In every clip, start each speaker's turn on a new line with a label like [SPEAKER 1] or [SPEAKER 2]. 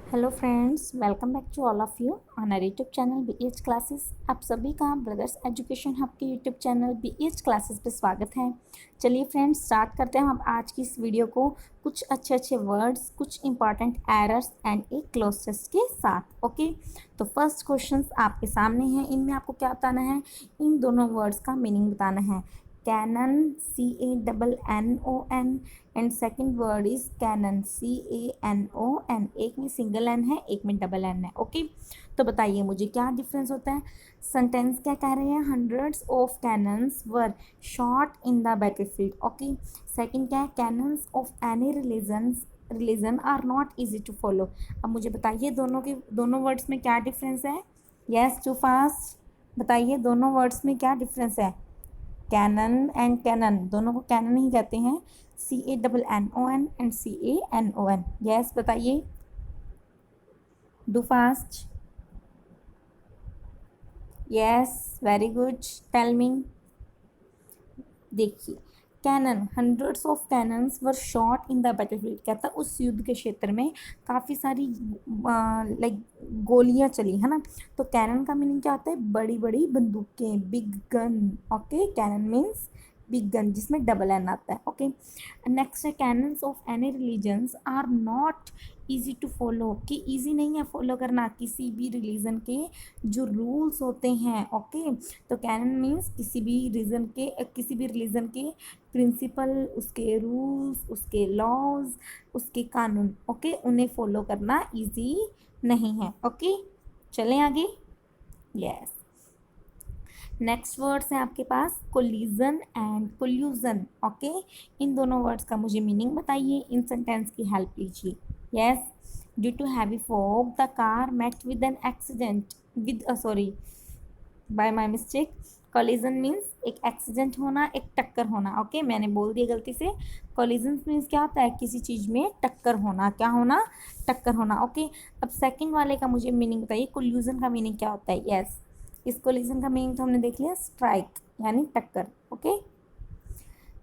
[SPEAKER 1] Hello friends, welcome back to all of you on our YouTube channel BH classes. आप सभी का brothers education hub के YouTube channel BH classes पे स्वागत है। चलिए फ्रेंड्स, स्टार्ट करते हैं हम आज की इस वीडियो को कुछ अच्छे अच्छे वर्ड्स, कुछ इंपॉर्टेंट एरर्स एंड एक क्लोज टेस्ट के साथ। ओके, तो फर्स्ट क्वेश्चंस आपके सामने हैं। इनमें आपको क्या बताना है? इन दोनों वर्ड्स का मीनिंग बताना है। Cannon, CANNON, and second word is canon, CANON। एक में सिंगल एन है, एक में डबल एन है। ओके, तो बताइए मुझे क्या डिफरेंस होता है। सेंटेंस क्या कह रहे हैं? Hundreds of cannons were shot in the battlefield. Okay, second क्या है? Canons of any religion are not easy to follow. अब मुझे बताइए दोनों वर्ड्स में क्या डिफरेंस है। यस, टू फास्ट, बताइए दोनों वर्ड्स में क्या डिफरेंस है। कैनन एंड कैनन, दोनों को कैनन ही कहते हैं। CANNON and CANON। यस, बताइए, do fast. Yes, very good, tell me. देखिए, cannon, hundreds of cannons were shot in the battlefield, कहता उस युद्ध के क्षेत्र में काफ़ी सारी लाइक गोलियां चली, है ना। तो कैनन का मीनिंग क्या होता है? बड़ी बड़ी बंदूकें, big gun. Okay, cannon means big gun, जिसमें डबल एन आता है। ओके, नेक्स्ट है canons of any religions are not easy to follow, कि ईजी नहीं है फॉलो करना किसी भी रिलीजन के जो रूल्स होते हैं। ओके, तो कैनन मीन्स किसी भी रिलीजन के प्रिंसिपल, उसके रूल्स, उसके लॉज, उसके कानून, ओके, उन्हें फॉलो करना इजी नहीं है। ओके, चलें आगे। यस, नेक्स्ट वर्ड्स हैं आपके पास कोलिजन एंड कोल्यूजन। ओके, इन दोनों वर्ड्स का मुझे मीनिंग बताइए, इन सेंटेंस की हेल्प लीजिए। Yes, due to heavy fog the car met with an accident with sorry by my mistake. Collision means एक एक्सीडेंट होना, एक टक्कर होना। ओके, मैंने बोल दिया गलती से। कोलिजन मीन्स क्या होता है? किसी चीज़ में टक्कर होना। क्या होना? टक्कर होना। ओके, अब सेकंड वाले का मुझे मीनिंग बताइए, कोल्यूजन का मीनिंग क्या होता है। यस, इस कोलिजन का मीनिंग तो हमने देख लिया, स्ट्राइक यानी टक्कर। Okay,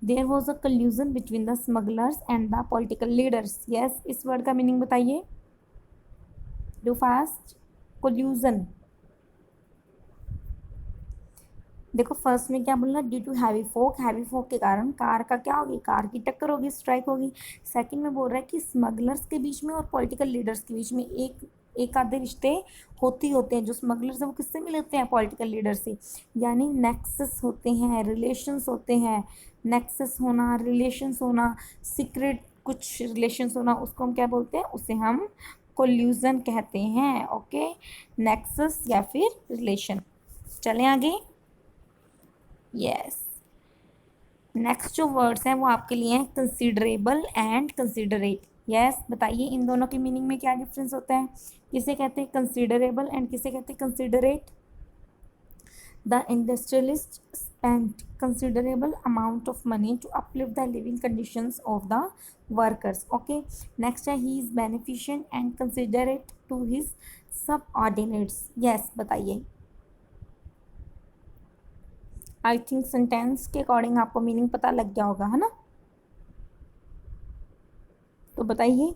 [SPEAKER 1] there was a collusion between the smugglers and the political leaders. Yes, इस वर्ड का मीनिंग बताइए, डू फास्ट। कोल्यूजन, देखो फर्स्ट में क्या बोलना, ड्यू टू हैवी फोक के कारण कार का क्या होगी? कार की टक्कर होगी, स्ट्राइक होगी। सेकंड में बोल रहा है कि स्मगलर्स के बीच में और पॉलिटिकल लीडर्स के बीच में एक आधे रिश्ते होते हैं। जो स्मगलर्स है वो किससे मिले होते हैं? पॉलिटिकल लीडर से, यानी नेक्सस होते हैं, रिलेशंस होते हैं। नेक्सस होना, रिलेशंस होना, सीक्रेट कुछ रिलेशंस होना, उसको हम क्या बोलते हैं? उसे हम कोल्यूजन कहते हैं। ओके, नेक्सस या फिर रिलेशन। चलें आगे। यस, नेक्स्ट जो वर्ड्स हैं वो आपके लिए हैं कंसिडरेबल एंड कंसिडरेट। यस, बताइए इन दोनों के मीनिंग में क्या डिफरेंस होता है। किसे कहते हैं कंसिडरेबल एंड किसे कहते हैं considerate. The industrialist spent considerable amount of money to uplift the living conditions of the workers. Okay, next है he is beneficent and considerate to his subordinates. yes, बताइए। आई थिंक सेंटेंस के according आपको meaning पता लग गया होगा, है ना। तो बताइए,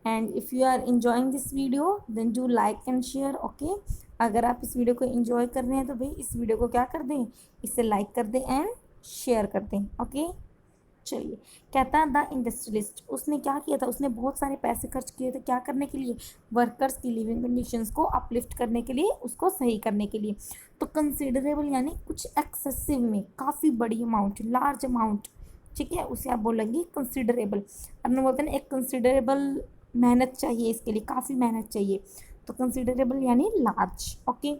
[SPEAKER 1] and if you are enjoying this video then do like and share. Okay, अगर आप इस वीडियो को इंजॉय कर रहे हैं तो भाई इस वीडियो को क्या कर दें, इसे लाइक कर दें एंड शेयर कर दें। ओके, चलिए, कहता है द इंडस्ट्रियलिस्ट, उसने क्या किया था? उसने बहुत सारे पैसे खर्च किए थे, क्या करने के लिए? वर्कर्स की लिविंग कंडीशंस को अपलिफ्ट करने के लिए, उसको सही करने के लिए। तो कंसिडरेबल यानी कुछ एक्सेसिव में, काफ़ी बड़ी अमाउंट, लार्ज अमाउंट, ठीक है, उसे आप बोलेंगे कंसिडरेबल। अपने बोलते हैं ना, एक कंसिडरेबल मेहनत चाहिए इसके लिए, काफ़ी मेहनत चाहिए, तो कंसिडरेबल यानी लार्ज। ओके,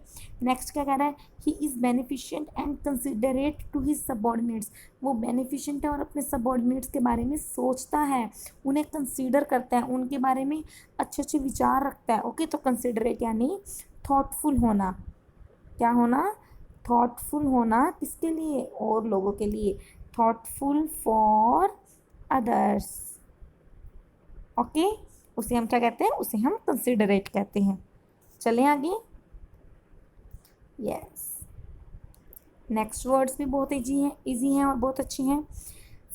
[SPEAKER 1] नेक्स्ट क्या कह रहा है? He is beneficent and considerate to his subordinates, वो बेनिफिशियंट है और अपने सबॉर्डिनेट्स के बारे में सोचता है, उन्हें कंसीडर करता है, उनके बारे में अच्छे अच्छे विचार रखता है। ओके, तो कंसिडरेट यानी थॉटफुल होना। क्या होना? थॉटफुल होना, किसके लिए? और लोगों के लिए। Thoughtful for others. ओके, उसे हम क्या कहते हैं? उसे हम कंसिडरेट कहते हैं। चलें आगे। यस, नेक्स्ट वर्ड्स भी बहुत इजी हैं और बहुत अच्छी हैं।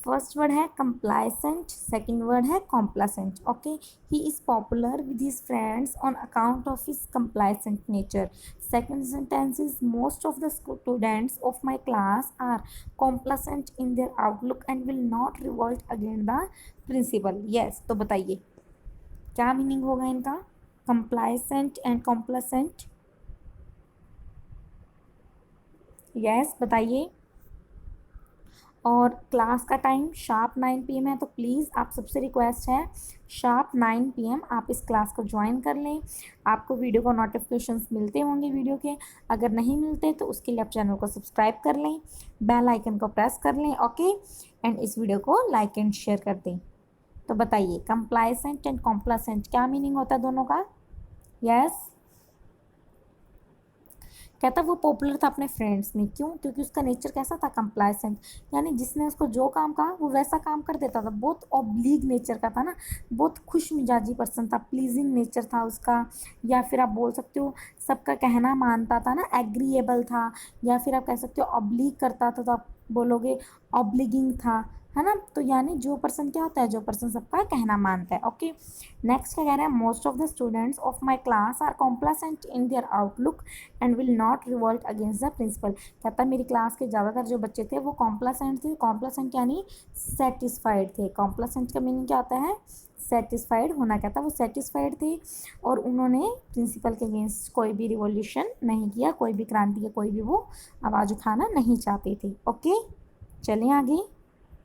[SPEAKER 1] फर्स्ट वर्ड है कंप्लाइसेंट, सेकंड वर्ड है complacent. Okay, he is popular with his friends on account of his complacent nature. Second sentence is most of the students of my class are complacent in their outlook and will not revolt against the principal. Yes, तो बताइए क्या meaning होगा इनका, कंप्लाइसेंट and कॉम्प्लासेंट. Yes, बताइए. और class का time sharp 9 PM है, तो प्लीज़ आप सबसे रिक्वेस्ट है शार्प 9 PM आप इस क्लास को ज्वाइन कर लें. आपको वीडियो को नोटिफिकेशंस मिलते होंगे वीडियो के. अगर नहीं मिलते तो उसके लिए आप चैनल को सब्सक्राइब कर लें, बेल आइकन को प्रेस कर लें. ओके, एंड इस वीडियो को लाइक एंड शेयर कर दें. तो बताइए कंप्लाइसेंट एंड कॉम्प्लासेंट क्या मीनिंग होता है दोनों का. यस, कहता वो पॉपुलर था अपने फ्रेंड्स में. क्यों? क्योंकि उसका नेचर कैसा था, कंप्लाइसेंट. यानी जिसने उसको जो काम कहा वो वैसा काम कर देता था. बहुत ऑब्लीग नेचर का था ना, बहुत खुश मिजाजी पर्सन था, प्लीजिंग नेचर था उसका. या फिर आप बोल सकते हो सबका कहना मानता था ना, एग्रीएबल था. या फिर आप कह सकते हो ऑब्लीग करता था, तो आप बोलोगे ऑब्लिगिंग था, है ना. तो यानी जो पर्सन क्या होता है, जो पर्सन सबका कहना मानता है. ओके, नेक्स्ट क्या कह रहा है, most of the students of my class are complacent in their outlook and will not revolt against the principal. कहता है मेरी क्लास के ज़्यादातर जो बच्चे थे वो कॉम्प्लासेंट थे. कॉम्प्लासेंट यानी सेटिस्फाइड थे. कॉम्प्लासेंट का मीनिंग क्या होता है, सेटिस्फाइड होना. कहता है वो सेटिस्फाइड थे और उन्होंने प्रिंसिपल के अगेंस्ट कोई भी रिवोल्यूशन नहीं किया, कोई भी क्रांति या कोई भी वो आवाज़ उठाना नहीं चाहते थे. ओके, चलें आगे.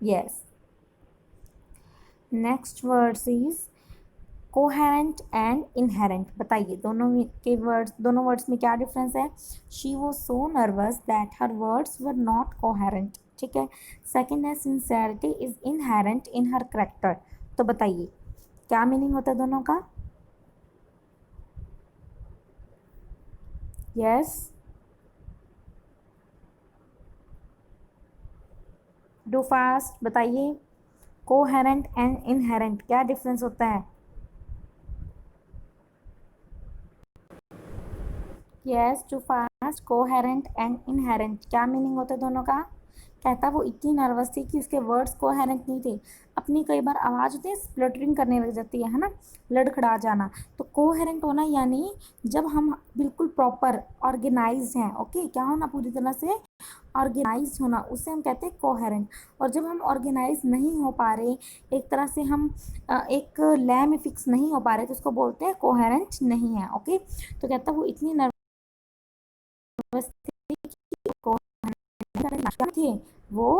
[SPEAKER 1] Yes, next words is coherent and inherent. बताइए दोनों के वर्ड्स, दोनों वर्ड्स में क्या डिफरेंस है. She was so nervous that her words were not coherent. ठीक है. सेकेंड है sincerity is inherent in her character. तो बताइए क्या मीनिंग होता है दोनों का. Yes, do fast. बताइए कोहेरेंट एंड इनहेरेंट क्या डिफरेंस होता है. Yes, too fast, coherent and inherent क्या मीनिंग होता है दोनों का. कहता वो इतनी नर्वस थी कि उसके वर्ड्स कोहेरेंट नहीं थे. अपनी कई बार आवाज़ होती है स्प्लटरिंग करने लग जाती है ना, लड़खड़ा जाना. तो कोहेरेंट होना यानी जब हम बिल्कुल प्रॉपर ऑर्गेनाइज हैं. ओके, क्या होना, पूरी तरह से ऑर्गेनाइज होना, उसे हम कहते हैं कोहेरेंट. और जब हम ऑर्गेनाइज नहीं हो पा रहे, एक तरह से हम एक लय में फिक्स नहीं हो पा रहे, तो उसको बोलते हैं कोहेरेंट नहीं है. ओके, तो कहता वो इतनी नर्वस थी कि थे वो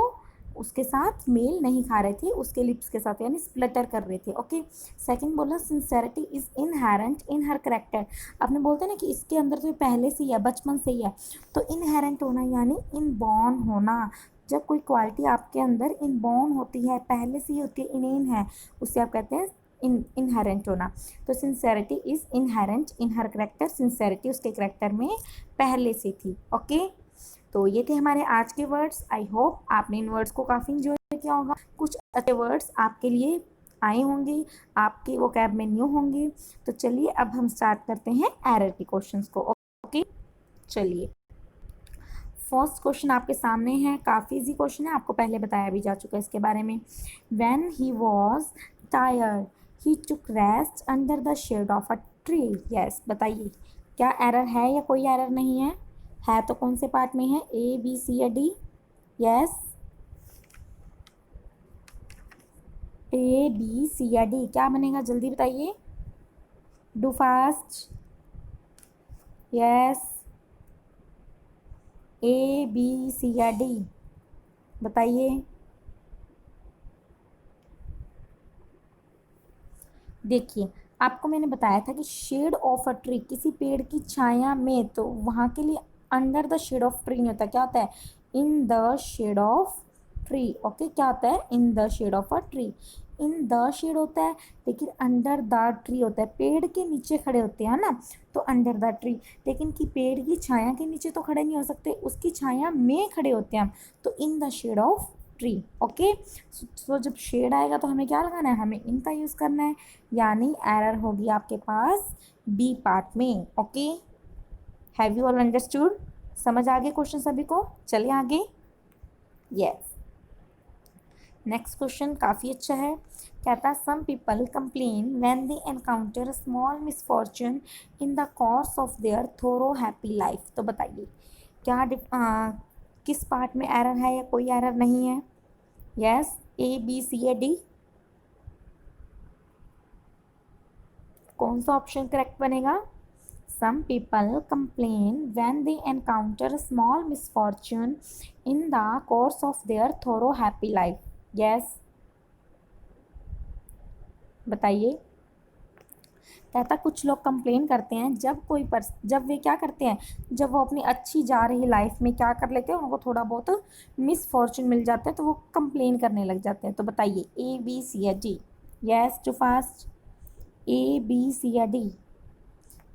[SPEAKER 1] उसके साथ मेल नहीं खा रहे थे, उसके लिप्स के साथ, यानी स्प्लटर कर रहे थे. ओके, सेकंड बोला sincerity is inherent in her character. आपने बोलते हैं ना कि इसके अंदर तो पहले से ही है, बचपन से ही है. तो इनहेरेंट होना यानी इनबॉर्न होना. जब कोई क्वालिटी आपके अंदर इनबॉर्न होती है, पहले से ही होती है, इनेन है, उससे आप कहते हैं इनहेरेंट होना. तो sincerity is inherent in her character. Sincerity उसके करेक्टर में पहले से थी. ओके, तो ये थे हमारे आज के वर्ड्स. आई होप आपने इन वर्ड्स को काफ़ी इंजॉय किया होगा. कुछ अच्छे वर्ड्स आपके लिए आए होंगे, आपके वोकैब में न्यू होंगे. तो चलिए अब हम स्टार्ट करते हैं एरर के क्वेश्चंस को. ओके, चलिए फर्स्ट क्वेश्चन आपके सामने है. काफ़ी इजी क्वेश्चन है, आपको पहले बताया भी जा चुका है इसके बारे में. When he was tired he took rest under the shade of a tree. Yes, बताइए क्या एरर है या कोई एरर नहीं है. है तो कौन से पार्ट में है, ए बी सी या D. Yes, A B C या डी क्या बनेगा, जल्दी बताइए. Do fast. Yes, A B C या डी बताइए. देखिए आपको मैंने बताया था कि शेड ऑफ अ ट्री, किसी पेड़ की छाया में, तो वहाँ के लिए under the shade of tree नहीं होता, क्या होता है, in the shade of tree. Okay, क्या होता है, in the shade of a tree. In the shade होता है, लेकिन अंडर द ट्री होता है. पेड़ के नीचे खड़े होते हैं ना, तो अंडर द ट्री. लेकिन कि पेड़ की छाया के नीचे तो खड़े नहीं हो सकते, उसकी छाया में खड़े होते हैं हम, तो in the shade of tree. Okay, so जब शेड आएगा तो हमें क्या लगाना है, हमें इनका यूज़ करना है. यानी एरर होगी आपके पास बी पार्ट में. Okay, have you all understood. समझ आ गए क्वेश्चन सभी को. चलिए आगे. यस, नेक्स्ट क्वेश्चन काफ़ी अच्छा है। कहता some people complain when they encounter a small misfortune in the course of their thorough happy life. तो बताइए क्या किस पार्ट में एरर है या कोई एरर नहीं है? यस, ए बी सी या डी? कौन सा ऑप्शन करेक्ट बनेगा? Some people complain when they encounter a small misfortune in the course of their thorough happy life. Yes, बताइए। कहता कुछ लोग कंप्लेन करते हैं जब वे क्या करते हैं, जब वो अपनी अच्छी जा रही लाइफ में क्या कर लेते हैं, उनको थोड़ा बहुत मिसफॉर्चून मिल जाता है तो वो कंप्लेन करने लग जाते हैं। तो बताइए ए बी सी या D? Yes, too fast. A B C या D?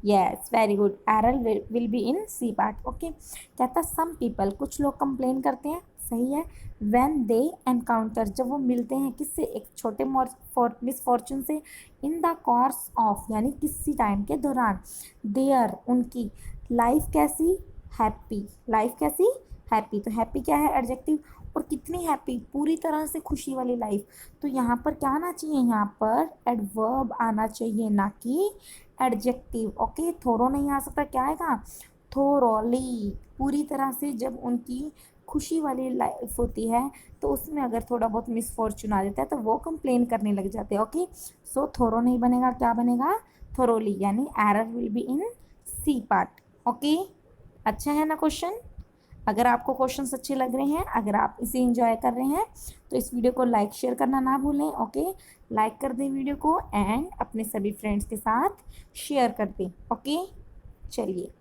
[SPEAKER 1] Yes, very good, error will be in C part. Okay, कहता सम पीपल कुछ लोग कंप्लेन करते हैं, सही है। व्हेन दे एनकाउंटर जब वो मिलते हैं किससे, एक छोटे मिसफॉर्चून से, इन द कोर्स ऑफ यानी किसी टाइम के दौरान, देयर उनकी लाइफ कैसी, हैप्पी, लाइफ कैसी, हैप्पी। तो हैप्पी क्या है, एडजेक्टिव, और कितनी हैप्पी, पूरी तरह से खुशी वाली लाइफ। तो यहाँ पर क्या आना चाहिए, यहाँ पर एडवर्ब आना चाहिए, ना कि एडजेक्टिव। ओके, थोरो नहीं आ सकता, क्या आएगा, थोरोली। पूरी तरह से जब उनकी खुशी वाली लाइफ होती है तो उसमें अगर थोड़ा बहुत मिसफॉर्चून आ जाता है तो वो कंप्लेन करने लग जाते हैं। ओके, सो थोरो नहीं बनेगा, क्या बनेगा, थोरोली, यानी error will be in C part. Okay, अच्छा है ना क्वेश्चन? अगर आपको क्वेश्चंस अच्छे लग रहे हैं, अगर आप इसे एंजॉय कर रहे हैं तो इस वीडियो को लाइक शेयर करना ना भूलें। ओके, लाइक कर दें वीडियो को एंड अपने सभी फ्रेंड्स के साथ शेयर कर दें। ओके, चलिए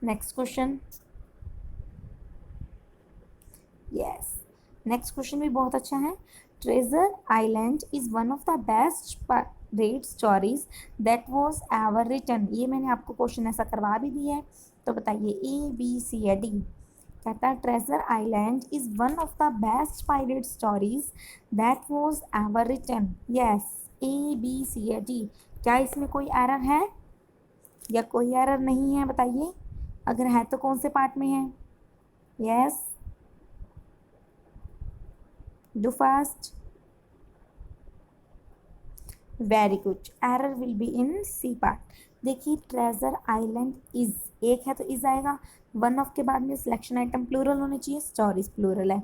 [SPEAKER 1] next question. Yes, next question भी बहुत अच्छा है। Treasure Island is one of the best read stories that was ever written. ये मैंने आपको क्वेश्चन ऐसा करवा भी दिया है। तो बताइए ए बी सी या डी? कहता है Treasure Island is one of the best pirate stories that was ever written. Yes, A B C या डी? क्या इसमें कोई एरर है या कोई एरर नहीं है, बताइए। अगर है तो कौन से पार्ट में है? Yes, do fast. Very good, error will be in C part. देखिए ट्रेजर आइलैंड इज, एक है तो इज आएगा, वन ऑफ के बाद में सिलेक्शन आइटम प्लूरल होने चाहिए, स्टोरीज प्लूरल है।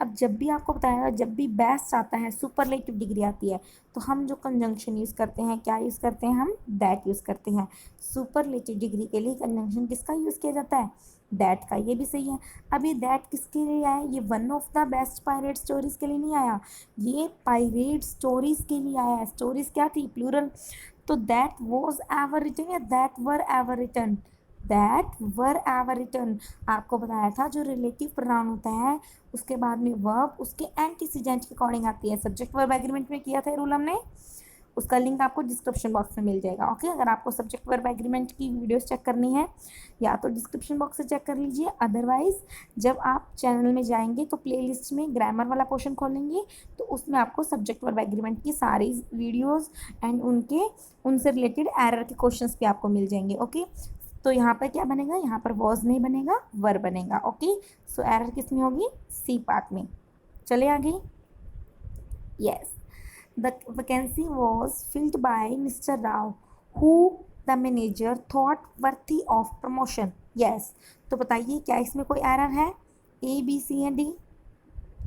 [SPEAKER 1] अब जब भी आपको बताया, जब भी बेस्ट आता है, सुपरलेटिव डिग्री आती है, तो हम जो कंजंक्शन यूज़ करते हैं, क्या यूज़ करते हैं, हम दैट यूज़ करते हैं। सुपरलेटिव डिग्री के लिए कंजंक्शन किसका यूज़ किया जाता है, दैट का। ये भी सही है। अब ये दैट किसके लिए आया, ये one of the best pirate stories के लिए नहीं आया, ये पायरेट स्टोरीज के लिए आया है। स्टोरीज क्या थी, प्लूरल। तो दैट वॉज एवर रिटन या that were ever written, that were ever written. आपको बताया था जो रिलेटिव प्रोनाउन होता है उसके बाद में वर्ब उसके एंटीसीडेंट के अकॉर्डिंग आती है। सब्जेक्ट वर्ब एग्रीमेंट में किया था रूल हमने, उसका लिंक आपको डिस्क्रिप्शन बॉक्स में मिल जाएगा। ओके, अगर आपको सब्जेक्ट वर्ब एग्रीमेंट की वीडियोस चेक करनी है या तो डिस्क्रिप्शन बॉक्स से चेक कर लीजिए, अदरवाइज जब आप चैनल में जाएंगे तो प्लेलिस्ट में ग्रामर वाला पोर्शन खोलेंगे तो उसमें आपको सब्जेक्ट वर्ब एग्रीमेंट की सारी वीडियोज़ एंड उनसे रिलेटेड एरर के क्वेश्चंस भी आपको मिल जाएंगे। ओके, तो यहाँ पर क्या बनेगा, यहाँ पर वॉज नहीं बनेगा, वर बनेगा। ओके, सो एरर किस में होगी, सी पार्ट में। चले आगे। Yes, the vacancy was filled by Mr. Rao, who the manager thought worthy of promotion. Yes, तो बताइए क्या इसमें कोई एरर है, ए बी सी या डी?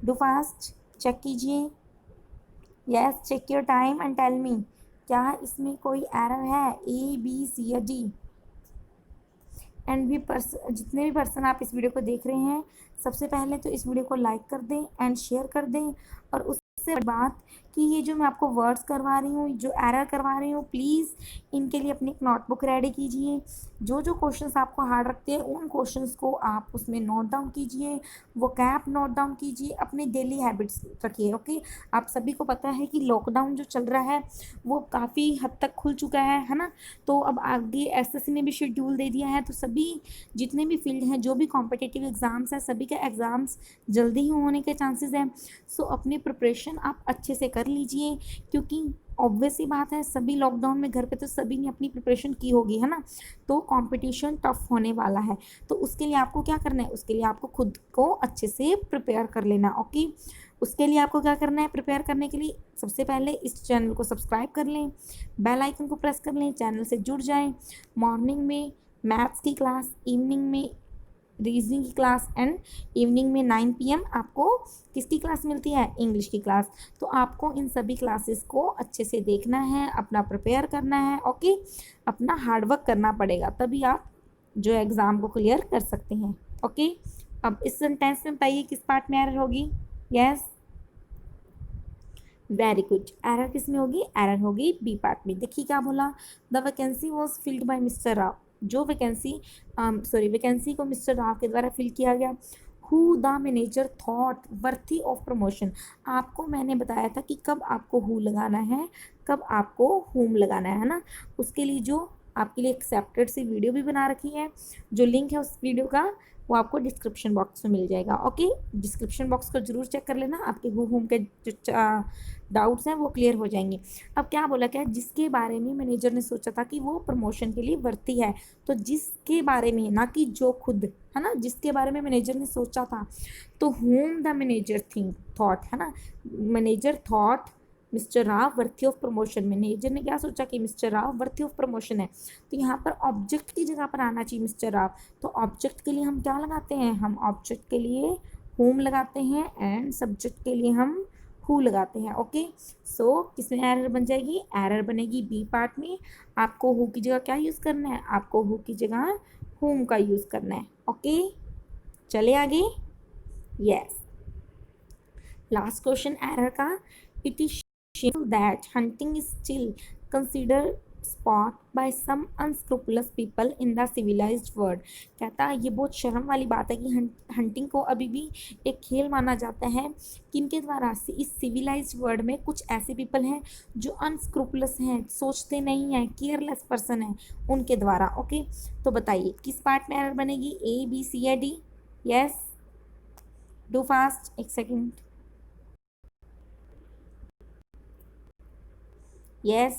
[SPEAKER 1] डू फास्ट, चेक कीजिए। Yes, check your time and tell me, क्या इसमें कोई एरर है, ए बी सी या डी? एंड भी जितने भी पर्सन आप इस वीडियो को देख रहे हैं, सबसे पहले तो इस वीडियो को लाइक कर दें एंड शेयर कर दें। और उससे बात कि ये जो मैं आपको वर्ड्स करवा रही हूँ, जो एरर करवा रही हूँ, प्लीज़ इनके लिए अपनी एक नोटबुक रेडी कीजिए। जो जो क्वेश्चंस आपको हार्ड रखते हैं उन क्वेश्चंस को आप उसमें नोट डाउन कीजिए, वो कैप नोट डाउन कीजिए, अपनी डेली हैबिट्स रखिए। ओके, आप सभी को पता है कि लॉकडाउन जो चल रहा है वो काफ़ी हद तक खुल चुका है ना। तो अब आगे एसएससी ने भी शेड्यूल दे दिया है, तो सभी जितने भी फील्ड हैं, जो भी कॉम्पिटिटिव एग्ज़ाम्स हैं, सभी के एग्ज़ाम्स जल्दी ही होने के चांसेस हैं। सो अपनी प्रिपरेशन आप अच्छे से कर लीजिए, क्योंकि ऑब्वियस ही बात है, सभी लॉकडाउन में घर पे तो सभी ने अपनी प्रिपरेशन की होगी, है ना। तो कंपटीशन टफ होने वाला है, तो उसके लिए आपको क्या करना है, उसके लिए आपको खुद को अच्छे से प्रिपेयर कर लेना। ओके, उसके लिए आपको क्या करना है, प्रिपेयर करने के लिए सबसे पहले इस चैनल को सब्सक्राइब कर लें, बेल आइकन को प्रेस कर लें, चैनल से जुड़ जाएं। मॉर्निंग में मैथ्स की क्लास, इवनिंग में रीजनिंग की क्लास एंड इवनिंग में 9 PM आपको किसकी क्लास मिलती है, इंग्लिश की क्लास। तो आपको इन सभी क्लासेस को अच्छे से देखना है, अपना प्रिपेयर करना है। ओके, अपना हार्डवर्क करना पड़ेगा, तभी आप जो एग्ज़ाम को क्लियर कर सकते हैं। ओके, अब इस सेंटेंस में बताइए किस पार्ट में एरर होगी। Yes, very good. एरर किस में होगी, एरर होगी बी पार्ट में। देखिए क्या बोला, the vacancy was filled by mister Rao. जो वैकेंसी को मिस्टर राव के द्वारा फिल किया गया। Who the manager thought worthy of promotion. आपको मैंने बताया था कि कब आपको हु लगाना है, कब आपको हुम लगाना है ना। उसके लिए जो आपके लिए एक सेपरेट सी वीडियो भी बना रखी है, जो लिंक है उस वीडियो का वो आपको डिस्क्रिप्शन बॉक्स में मिल जाएगा। ओके, डिस्क्रिप्शन बॉक्स को जरूर चेक कर लेना, आपके हु हुम के जो डाउट्स हैं वो क्लियर हो जाएंगे। अब क्या बोला, क्या जिसके बारे में मैनेजर ने सोचा था कि वो प्रमोशन के लिए वर्ती है। तो जिसके बारे में, ना कि जो खुद, है ना, जिसके बारे में मैनेजर ने सोचा था। तो home the manager think thought, है ना, manager thought mister Rao worthy of promotion. Manager ने क्या सोचा कि mister Rao worthy of promotion है। तो यहाँ पर ऑब्जेक्ट की जगह पर आना चाहिए मिस्टर राव। तो ऑब्जेक्ट के लिए हम क्या लगाते हैं, हम ऑब्जेक्ट के लिए होम लगाते हैं एंड सब्जेक्ट के लिए हम हु लगाते हैं। ओके, सो किसमें एरर बन जाएगी, एरर बनेगी बी पार्ट में। आपको हु की जगह क्या यूज़ करना है, आपको हु की जगह होम का यूज़ करना है। ओके, चले आगे। यस, लास्ट क्वेश्चन एरर का, it is shameful that hunting is still considered sport by some unscrupulous people in the civilized world। कहता है ये बहुत शर्म वाली बात है कि हंटिंग को अभी भी एक खेल माना जाता है। किनके द्वारा, इस सिविलाइज्ड वर्ल्ड में कुछ ऐसे पीपल हैं जो अनस्क्रूपलस हैं, सोचते नहीं हैं, केयरलेस पर्सन है, उनके द्वारा। ओके, तो बताइए किस पार्ट में एरर बनेगी, ए बी सी या डी। यस, डू फास्ट, एक second. Yes,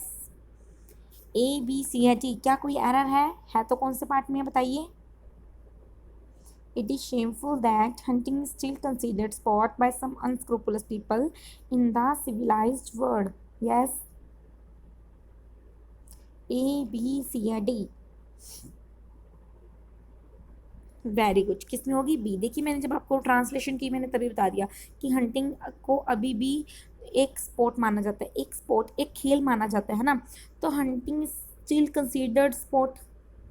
[SPEAKER 1] A B C या डी, क्या कोई एरर है तो कौन से पार्ट में है बताइए। It is shameful that hunting is still considered sport by some unscrupulous people in the civilised world. Yes, A B C या डी। वेरी गुड, किसमें होगी, बी। देखिए मैंने जब आपको ट्रांसलेशन की मैंने तभी बता दिया कि हंटिंग को अभी भी एक स्पोर्ट माना जाता है, एक स्पोर्ट, एक खेल माना जाता है ना। तो हंटिंग स्टिल कंसीडर्ड स्पोर्ट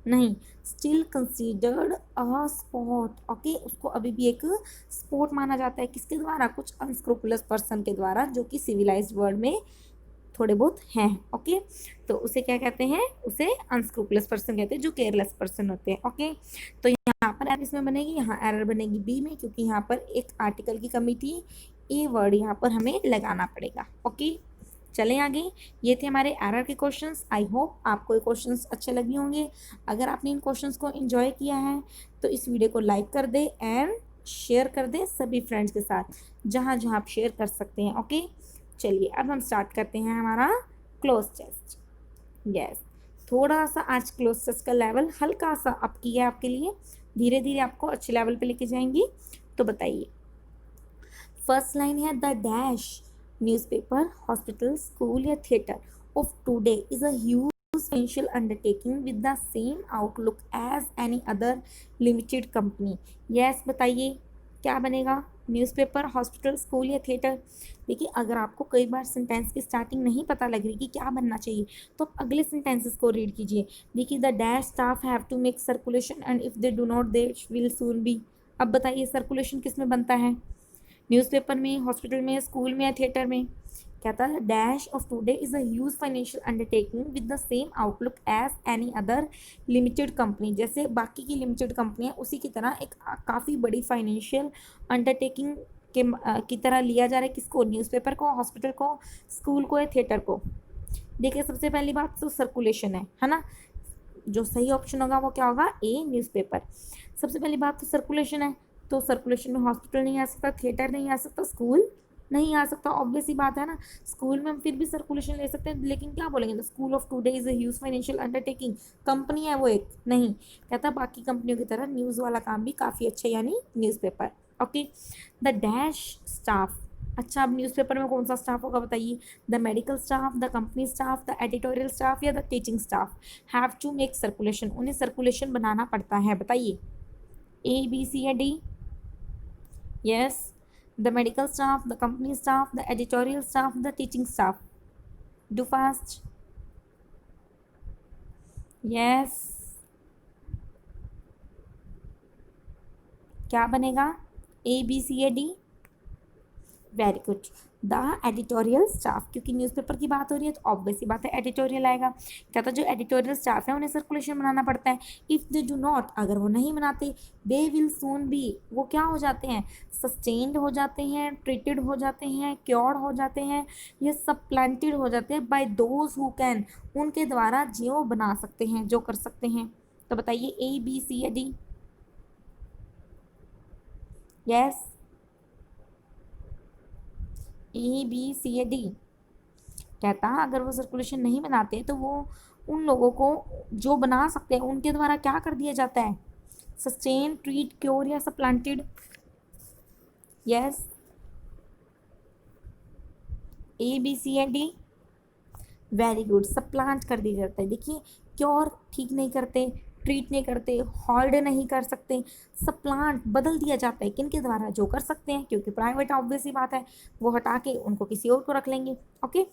[SPEAKER 1] नहीं, still considered a sport. Okay, उसको अभी भी एक स्पोर्ट माना जाता है, किसके द्वारा, कुछ अनस्क्रूपुलस पर्सन के द्वारा, जो कि सिविलाइज्ड वर्ल्ड में थोड़े बहुत हैं। ओके, तो उसे क्या कहते हैं, उसे अनस्क्रूपुलस पर्सन कहते हैं, जो केयरलेस पर्सन होते हैं। ओके, तो यहाँ पर एरर इसमें बनेगी, यहाँ एरर बनेगी बी में, क्योंकि यहाँ पर एक आर्टिकल की कमी थी, ए वर्ड यहाँ पर हमें लगाना पड़ेगा। ओके, चलें आगे। ये थे हमारे एरर के क्वेश्चंस। आई होप आपको ये क्वेश्चंस अच्छे लगे होंगे। अगर आपने इन क्वेश्चंस को एंजॉय किया है तो इस वीडियो को लाइक कर दे एंड शेयर कर दे सभी फ्रेंड्स के साथ, जहाँ जहाँ आप शेयर कर सकते हैं। ओके, चलिए अब हम स्टार्ट करते हैं हमारा क्लोज टेस्ट। यस, थोड़ा सा आज क्लोज टेस्ट का लेवल हल्का सा अप किया है आपके लिए, धीरे धीरे आपको अच्छे लेवल पे लेके जाएंगी। तो बताइए, फर्स्ट लाइन है, the dash newspaper, hospital, school या theatre of today is a huge financial undertaking with the same outlook as any other limited company. Yes, बताइए क्या बनेगा, न्यूज़पेपर, हॉस्पिटल, स्कूल या थिएटर। देखिए अगर आपको कई बार सेंटेंस की स्टार्टिंग नहीं पता लग रही कि क्या बनना चाहिए, तो आप अगले सेंटेंसेस को रीड कीजिए। देखिए, the dash staff have to make circulation and if they do not they will soon be. अब बताइए सर्कुलेशन किस में बनता है, न्यूज़पेपर में, हॉस्पिटल में, स्कूल में या थिएटर में। कहता है dash of today is a huge financial undertaking with the same outlook as any other limited company. जैसे बाकी की लिमिटेड कंपनियां उसी की तरह एक काफ़ी बड़ी फाइनेंशियल अंडरटेकिंग के की तरह लिया जा रहा है किसको, न्यूज़पेपर को, हॉस्पिटल को, स्कूल को या थिएटर को। देखिए सबसे पहली बात तो सर्कुलेशन है ना, जो सही ऑप्शन होगा वो क्या होगा, ए न्यूज़पेपर। सबसे पहली बात तो सर्कुलेशन है, तो सर्कुलेशन में हॉस्पिटल नहीं आ सकता, थिएटर नहीं आ सकता, स्कूल नहीं आ सकता। ऑब्वियस ही बात है ना, स्कूल में हम फिर भी सर्कुलेशन ले सकते हैं, लेकिन क्या बोलेंगे, the school of today is a huge financial undertaking, company है वो एक नहीं। कहता बाकी कंपनियों की तरह न्यूज़ वाला काम भी काफ़ी अच्छा, यानी newspaper. Okay, the dash staff, अच्छा, अब न्यूज़पेपर में कौन सा स्टाफ होगा बताइए? The medical staff, the company staff, the editorial staff या the teaching staff have to make circulation, उन्हें सर्कुलेशन बनाना पड़ता है, बताइए ए बी सी या D? Yes, the medical staff, the company staff, the editorial staff, the teaching staff. Do fast. Yes, क्या बनेगा? A B C या D? Very good, the editorial staff, क्योंकि न्यूज़पेपर की बात हो रही है तो ऑब्वियस सी बात है एडिटोरियल आएगा। क्या था, जो एडिटोरियल स्टाफ है उन्हें सर्कुलेशन बनाना पड़ता है। इफ़ दे डू नॉट, अगर वो नहीं बनाते, दे विल सून बी, वो क्या हो जाते हैं? सस्टेन्ड हो जाते हैं, ट्रीटेड हो जाते हैं, क्योर्ड हो जाते हैं, ये सप्लांटेड हो जाते हैं बाय दोज हु कैन, उनके द्वारा जो बना सकते हैं, जो कर सकते हैं। तो बताइए ए बी सी या D? Yes, A B C या डी? कहता अगर वो सर्कुलेशन नहीं बनाते तो वो उन लोगों को जो बना सकते हैं उनके द्वारा क्या कर दिया जाता है? सस्टेन, ट्रीट, क्योर या supplanted? Yes, A B C and D? Very good, supplant कर दिया जाता है। देखिए, क्योर ठीक नहीं करते, ट्रीट नहीं करते, हॉल्ड नहीं कर सकते, सप्लांट बदल दिया जाता है किनके द्वारा? जो कर सकते हैं, क्योंकि प्राइवेट ऑब्वियस ही बात है, वो हटा के उनको किसी और को रख लेंगे। ओके,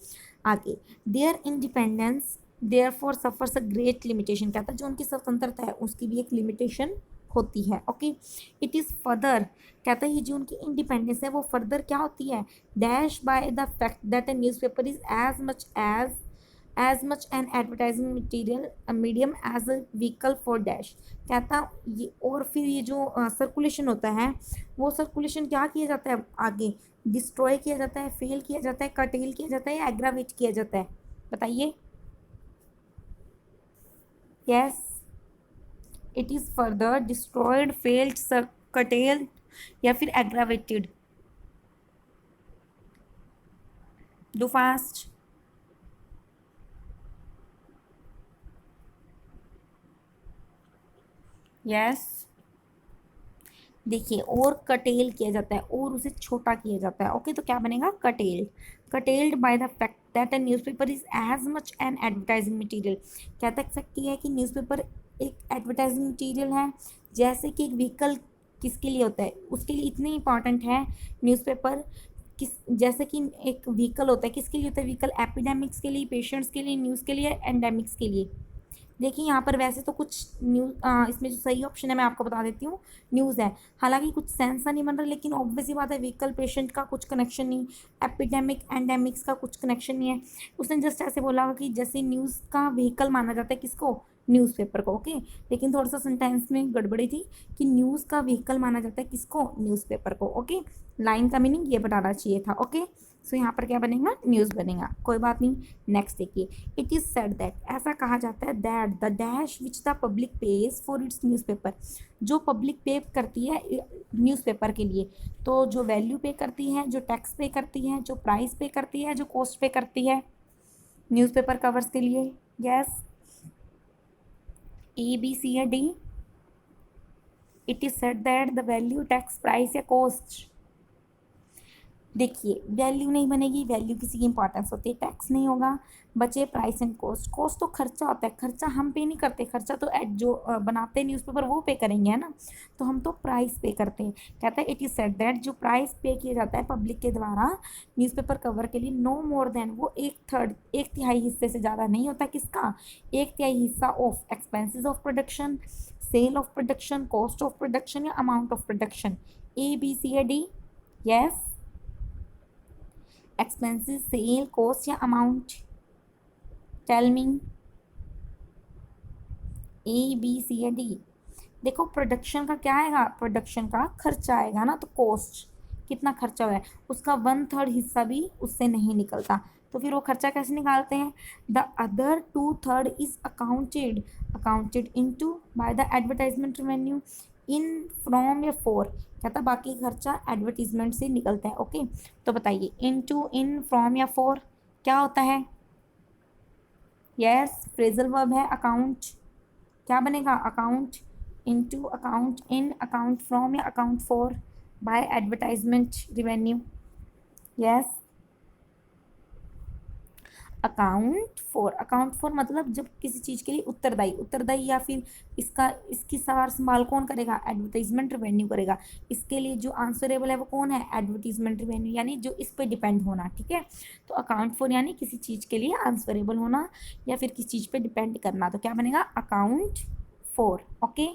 [SPEAKER 1] आगे, their independence therefore suffers a great limitation, कहता है जो उनकी स्वतंत्रता है उसकी भी एक लिमिटेशन होती है। ओके, इट इज़ फर्दर, कहता है ये जो उनकी इंडिपेंडेंस है वो फर्दर क्या होती है? Dash by the fact that a newspaper is as much an advertising material medium as a vehicle for dash, कहता ये, और फिर ये जो सर्कुलेशन होता है वो सर्कुलेशन क्या किया जाता है आगे? डिस्ट्रॉय किया जाता है, फेल किया जाता है, कर्टेल किया जाता है या एग्रावेट किया जाता है? बताइए। Yes, it is further destroyed, failed, cartel या फिर एग्रावेटेड? Do fast. यस, देखिए, और कटेल किया जाता है और उसे छोटा किया जाता है। ओके, तो क्या बनेगा? Curtailed, curtailed by the fact that a newspaper is as much an advertising material, कहता है फैक्ट ये है कि न्यूज़पेपर एक एडवर्टाइजिंग मटीरियल है, जैसे कि एक व्हीकल किसके लिए होता है, उसके लिए इतने इंपॉर्टेंट है न्यूज़पेपर, किस जैसे कि एक व्हीकल होता है, किसके लिए होता है व्हीकल? एपिडेमिक्स के लिए, पेशेंट्स के लिए, न्यूज़ के लिए, एंडेमिक्स के लिए। देखिए यहाँ पर वैसे तो कुछ न्यूज़, इसमें जो सही ऑप्शन है मैं आपको बता देती हूँ, न्यूज़ है। हालांकि कुछ सेंस नहीं बन रहा, लेकिन ऑब्वियस ही बात है व्हीकल पेशेंट का कुछ कनेक्शन नहीं, एपिडेमिक एंडेमिक्स का कुछ कनेक्शन नहीं है। उसने जस्ट ऐसे बोला कि जैसे न्यूज़ का व्हीकल माना जाता है किसको? न्यूज़पेपर को। ओके, लेकिन थोड़ा सा सेंटेंस में गड़बड़ी थी कि न्यूज़ का व्हीकल माना जाता है किसको? न्यूज़पेपर को। ओके, लाइन का मीनिंग ये बताना चाहिए था। ओके, सो यहाँ पर क्या बनेगा? न्यूज़ बनेगा, कोई बात नहीं। नेक्स्ट देखिए, इट इज़ सेड दैट, ऐसा कहा जाता है, that the dash which the public page for its newspaper, जो पब्लिक पे करती है न्यूज़पेपर के लिए, तो जो वैल्यू पे करती है, जो टैक्स पे करती है, जो प्राइस पे करती है, जो कॉस्ट पे करती है न्यूज़पेपर कवर्स के लिए? यस, ए बी सी या D? It is said that the value, tax, price या कॉस्ट? देखिए, वैल्यू नहीं बनेगी, वैल्यू किसी की इंपॉर्टेंस होती है, टैक्स नहीं होगा, बचे प्राइस एंड कॉस्ट। कॉस्ट तो खर्चा होता है, खर्चा हम पे नहीं करते, खर्चा तो एड जो बनाते हैं न्यूज़पेपर वो पे करेंगे, है ना, तो हम तो प्राइस पे करते हैं। कहता है इट इज़ सेड दैट जो प्राइस पे किया जाता है पब्लिक के द्वारा न्यूज़पेपर कवर के लिए, नो मोर देन, वो एक थर्ड, एक तिहाई हिस्से से ज़्यादा नहीं होता। किसका? एक तिहाई हिस्सा of expenses of production, sale of production, cost of production या amount of production? A B C या D? Yes, expenses, sale, cost या amount? Tell me, A B C या डी? देखो, प्रोडक्शन का क्या आएगा? प्रोडक्शन का खर्चा आएगा ना, तो कॉस्ट कितना खर्चा हुआ है उसका 1/3 हिस्सा भी उससे नहीं निकलता, तो फिर वो खर्चा कैसे निकालते हैं? The other 2/3 is accounted, accounted into by the advertisement revenue in from या फॉर, कहता बाकी खर्चा एडवर्टीजमेंट से निकलता है। ओके, तो बताइए इनटू, इन, फ्रॉम या फॉर क्या होता है? यस, फ्रेजल वर्ब है अकाउंट, क्या बनेगा? Account into, account in, account from या account for by advertisement revenue? Yes. Account for मतलब जब किसी चीज़ के लिए उत्तरदायी, उत्तरदायी या फिर इसकी सार संभाल कौन करेगा, एडवर्टाइजमेंट रेवेन्यू करेगा। इसके लिए जो आंसरेबल है वो कौन है, एडवर्टीजमेंट रेवेन्यू, यानी जो इस पर डिपेंड होना। ठीक है, तो अकाउंट फॉर यानी किसी चीज़ के लिए आंसरेबल होना या फिर किसी चीज़ पे डिपेंड करना, तो क्या बनेगा, अकाउंट फॉर। ओके,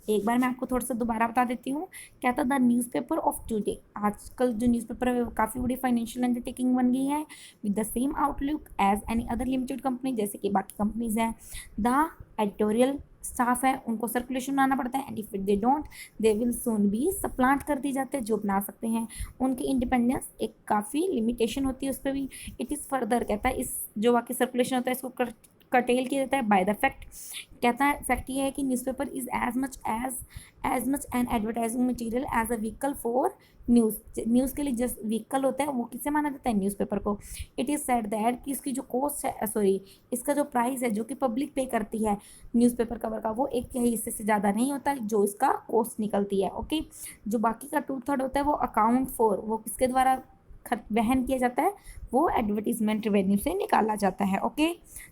[SPEAKER 1] एक बार मैं आपको थोड़ा सा दोबारा बता देती हूँ। क्या था, द न्यूज़पेपर ऑफ टुडे, आजकल जो न्यूज़पेपर है वो काफ़ी बड़ी फाइनेंशियल अंडरटेकिंग बन गई है with the same outlook as any other limited company, जैसे कि बाकी कंपनीज हैं। द एडिटोरियल स्टाफ है, उनको सर्कुलेशन बनाना पड़ता है, and if they don't they will soon B सप्लांट कर दी जाते हैं, जो बना सकते हैं। उनकी इंडिपेंडेंस एक काफ़ी लिमिटेशन होती है उस पर भी। इट इज़ फर्दर, कहता है इस जो बाकी सर्कुलेशन होता है इसको कटेल किया जाता है बाय द फैक्ट। कहता है फैक्ट ये है कि newspaper is as much an advertising material as a vehicle for news के लिए जस्ट व्हीकल होता है, वो किसे माना जाता है, न्यूज़पेपर को। इट इज़ सेड दैट कि इसकी जो कॉस्ट है, सॉरी, इसका जो प्राइस है जो कि पब्लिक पे करती है न्यूज़पेपर कवर का, वो 1/3 हिस्से से ज़्यादा नहीं होता जो इसका कॉस्ट निकलती है। ओके, जो बाकी का 2/3 होता है वो अकाउंट फॉर, वो किसके द्वारा वहन किया जाता है, वो एडवर्टीजमेंट रेवेन्यू से निकाला जाता है। Okay,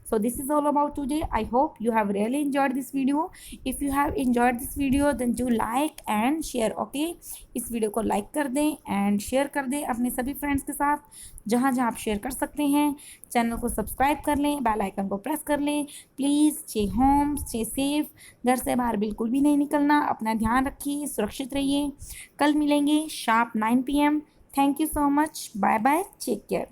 [SPEAKER 1] so this is all about today. I hope you have really enjoyed this video. If you have enjoyed this video then do like and share. Okay, इस वीडियो को लाइक कर दें and share कर दें अपने सभी friends के साथ, जहाँ जहाँ आप शेयर कर सकते हैं। चैनल को सब्सक्राइब कर लें, बेल आइकन को प्रेस कर लें। Please stay home, stay safe, घर से बाहर बिल्कुल भी नहीं निकलना, अपना ध्यान रखिए, सुरक्षित रहिए। कल मिलेंगे sharp 9 PM। Thank you so much, bye bye, take care.